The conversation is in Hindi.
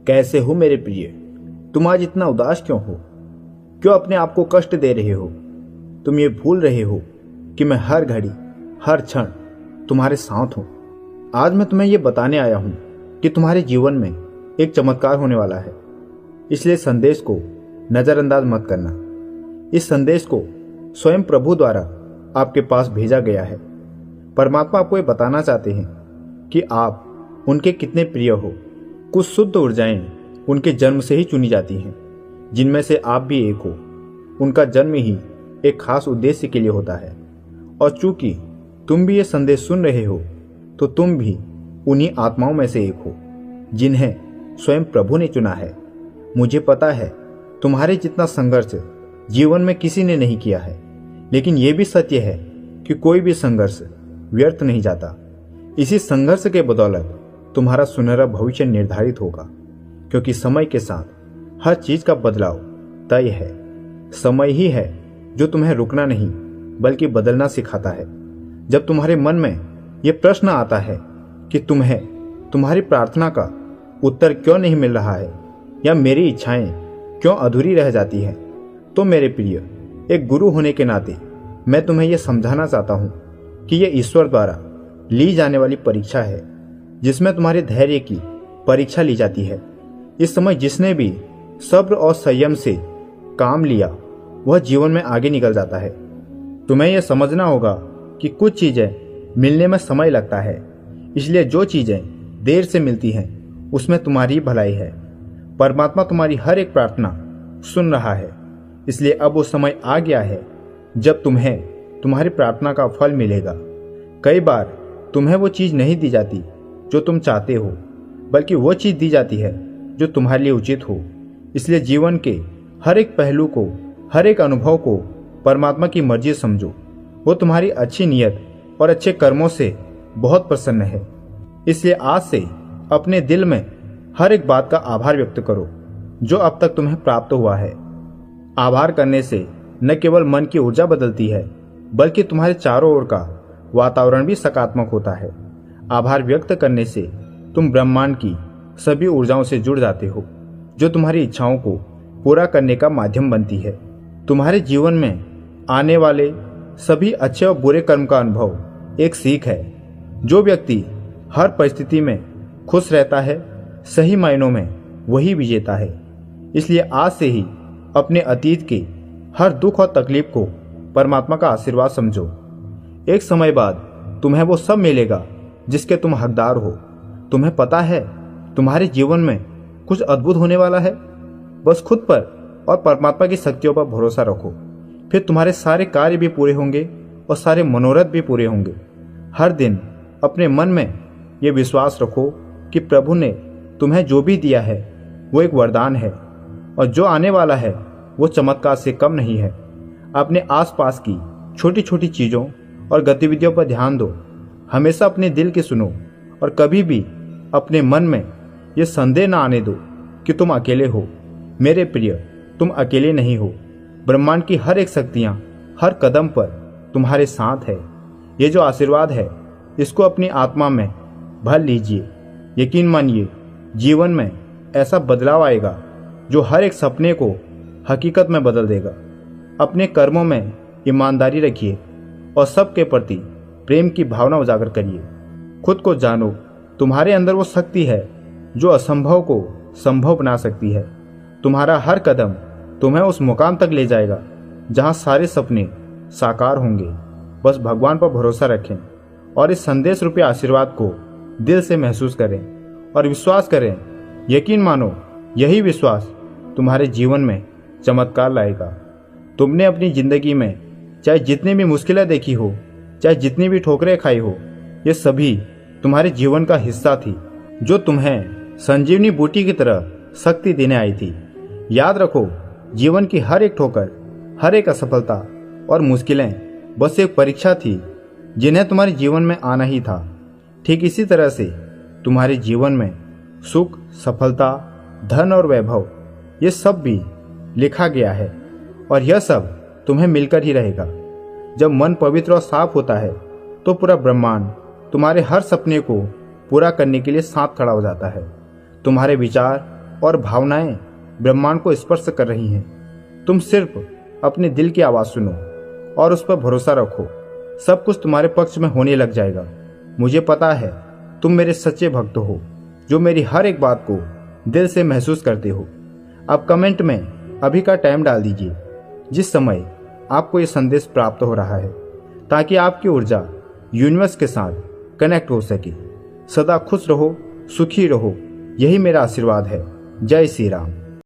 कैसे हो मेरे प्रिय? तुम आज इतना उदास क्यों हो? क्यों अपने आप को कष्ट दे रहे हो? तुम ये भूल रहे हो कि मैं हर घड़ी हर क्षण तुम्हारे साथ हूं। आज मैं तुम्हें ये बताने आया हूं कि तुम्हारे जीवन में एक चमत्कार होने वाला है। इसलिए संदेश को नजरअंदाज मत करना। इस संदेश को स्वयं प्रभु द्वारा आपके पास भेजा गया है। परमात्मा आपको ये बताना चाहते हैं कि आप उनके कितने प्रिय हो। कुछ शुद्ध ऊर्जाएं उनके जन्म से ही चुनी जाती हैं, जिनमें से आप भी एक हो। उनका जन्म ही एक खास उद्देश्य के लिए होता है, और चूंकि तुम भी ये संदेश सुन रहे हो तो तुम भी उन्हीं आत्माओं में से एक हो जिन्हें स्वयं प्रभु ने चुना है। मुझे पता है तुम्हारे जितना संघर्ष जीवन में किसी ने नहीं किया है, लेकिन यह भी सत्य है कि कोई भी संघर्ष व्यर्थ नहीं जाता। इसी संघर्ष के बदौलत तुम्हारा सुनहरा भविष्य निर्धारित होगा, क्योंकि समय के साथ हर चीज का बदलाव तय है। समय ही है जो तुम्हें रुकना नहीं बल्कि बदलना सिखाता है। जब तुम्हारे मन में यह प्रश्न आता है कि तुम्हें तुम्हारी प्रार्थना का उत्तर क्यों नहीं मिल रहा है या मेरी इच्छाएं क्यों अधूरी रह जाती हैं, तो मेरे प्रिय, एक गुरु होने के नाते मैं तुम्हें यह समझाना चाहता हूं कि यह ईश्वर द्वारा ली जाने वाली परीक्षा है, जिसमें तुम्हारे धैर्य की परीक्षा ली जाती है। इस समय जिसने भी सब्र और संयम से काम लिया वह जीवन में आगे निकल जाता है। तुम्हें यह समझना होगा कि कुछ चीजें मिलने में समय लगता है, इसलिए जो चीजें देर से मिलती हैं उसमें तुम्हारी भलाई है। परमात्मा तुम्हारी हर एक प्रार्थना सुन रहा है, इसलिए अब वो समय आ गया है जब तुम्हें तुम्हारी प्रार्थना का फल मिलेगा। कई बार तुम्हें वो चीज नहीं दी जाती जो तुम चाहते हो, बल्कि वो चीज दी जाती है जो तुम्हारे लिए उचित हो। इसलिए जीवन के हर एक पहलू को, हर एक अनुभव को परमात्मा की मर्जी समझो। वो तुम्हारी अच्छी नीयत और अच्छे कर्मों से बहुत प्रसन्न है। इसलिए आज से अपने दिल में हर एक बात का आभार व्यक्त करो जो अब तक तुम्हें प्राप्त हुआ है। आभार करने से न केवल मन की ऊर्जा बदलती है, बल्कि तुम्हारे चारों ओर का वातावरण भी सकारात्मक होता है। आभार व्यक्त करने से तुम ब्रह्मांड की सभी ऊर्जाओं से जुड़ जाते हो, जो तुम्हारी इच्छाओं को पूरा करने का माध्यम बनती है। तुम्हारे जीवन में आने वाले सभी अच्छे और बुरे कर्म का अनुभव एक सीख है। जो व्यक्ति हर परिस्थिति में खुश रहता है, सही मायनों में वही विजेता है। इसलिए आज से ही अपने अतीत के हर दुख और तकलीफ को परमात्मा का आशीर्वाद समझो। एक समय बाद तुम्हें वो सब मिलेगा जिसके तुम हकदार हो। तुम्हें पता है तुम्हारे जीवन में कुछ अद्भुत होने वाला है। बस खुद पर और परमात्मा की शक्तियों पर भरोसा रखो, फिर तुम्हारे सारे कार्य भी पूरे होंगे और सारे मनोरथ भी पूरे होंगे। हर दिन अपने मन में ये विश्वास रखो कि प्रभु ने तुम्हें जो भी दिया है वो एक वरदान है, और जो आने वाला है वो चमत्कार से कम नहीं है। अपने आसपास की छोटी छोटी चीजों और गतिविधियों पर ध्यान दो। हमेशा अपने दिल की सुनो और कभी भी अपने मन में ये संदेह न आने दो कि तुम अकेले हो। मेरे प्रिय, तुम अकेले नहीं हो। ब्रह्मांड की हर एक शक्तियां हर कदम पर तुम्हारे साथ है। ये जो आशीर्वाद है इसको अपनी आत्मा में भर लीजिए। यकीन मानिए, जीवन में ऐसा बदलाव आएगा जो हर एक सपने को हकीकत में बदल देगा। अपने कर्मों में ईमानदारी रखिए और सबके प्रति प्रेम की भावना उजागर करिए। खुद को जानो, तुम्हारे अंदर वो शक्ति है जो असंभव को संभव बना सकती है। तुम्हारा हर कदम तुम्हें उस मुकाम तक ले जाएगा जहां सारे सपने साकार होंगे। बस भगवान पर भरोसा रखें और इस संदेश रूपी आशीर्वाद को दिल से महसूस करें और विश्वास करें। यकीन मानो, यही विश्वास तुम्हारे जीवन में चमत्कार लाएगा। तुमने अपनी जिंदगी में चाहे जितनी भी मुश्किलें देखी हो, चाहे जितनी भी ठोकरें खाई हो, ये सभी तुम्हारे जीवन का हिस्सा थी, जो तुम्हें संजीवनी बूटी की तरह शक्ति देने आई थी। याद रखो, जीवन की हर एक ठोकर, हर एक असफलता और मुश्किलें बस एक परीक्षा थी जिन्हें तुम्हारे जीवन में आना ही था। ठीक इसी तरह से तुम्हारे जीवन में सुख, सफलता, धन और वैभव, ये सब भी लिखा गया है, और यह सब तुम्हें मिलकर ही रहेगा। जब मन पवित्र और साफ होता है तो पूरा ब्रह्मांड तुम्हारे हर सपने को पूरा करने के लिए साथ खड़ा हो जाता है। तुम्हारे विचार और भावनाएं ब्रह्मांड को स्पर्श कर रही हैं। तुम सिर्फ अपने दिल की आवाज सुनो और उस पर भरोसा रखो। सब कुछ तुम्हारे पक्ष में होने लग जाएगा। मुझे पता है तुम मेरे सच्चे भक्त हो, जो मेरी हर एक बात को दिल से महसूस करते हो। अब कमेंट में अभी का टाइम डाल दीजिए जिस समय आपको ये संदेश प्राप्त हो रहा है, ताकि आपकी ऊर्जा यूनिवर्स के साथ कनेक्ट हो सके। सदा खुश रहो, सुखी रहो, यही मेरा आशीर्वाद है। जय श्री राम।